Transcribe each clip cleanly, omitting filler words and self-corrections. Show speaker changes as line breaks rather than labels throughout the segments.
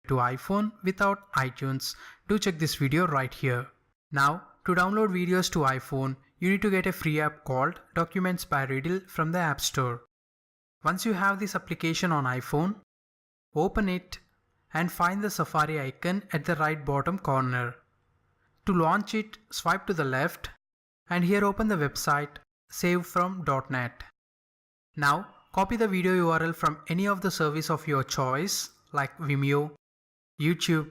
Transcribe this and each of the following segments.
to iPhone without iTunes, do check this video right here. Now, to download videos to iPhone, you need to get a free app called Documents by Riddle from the App Store. Once you have this application on iPhone, open it and find the Safari icon at the right bottom corner. To launch it, swipe to the left and here open the website savefrom.net. Now, copy the video URL from any of the service of your choice like Vimeo, YouTube,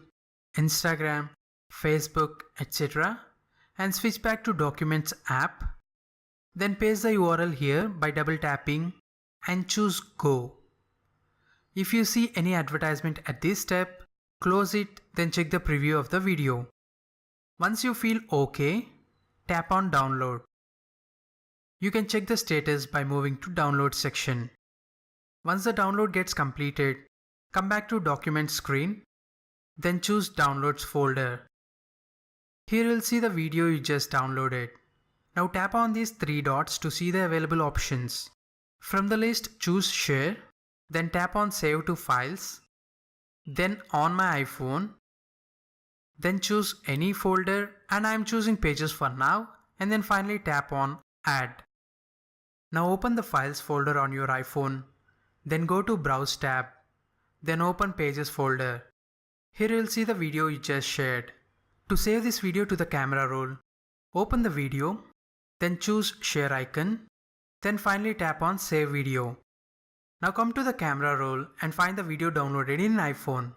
Instagram, Facebook, etc. and switch back to Documents app. Then paste the URL here by double tapping and choose Go. If you see any advertisement at this step, close it, then check the preview of the video. Once you feel OK, tap on Download. You can check the status by moving to Download section. Once the download gets completed, come back to Documents screen, then choose Downloads folder. Here you'll see the video you just downloaded. Now tap on these three dots to see the available options. From the list, choose Share, then tap on Save to Files, then On My iPhone, then choose any folder and I am choosing Pages for now, and then finally tap on Add. Now open the Files folder on your iPhone, then go to Browse tab, then open Pages folder. Here you'll see the video you just shared. To save this video to the camera roll, open the video, then choose Share icon, then finally tap on Save Video. Now come to the camera roll and find the video downloaded in iPhone.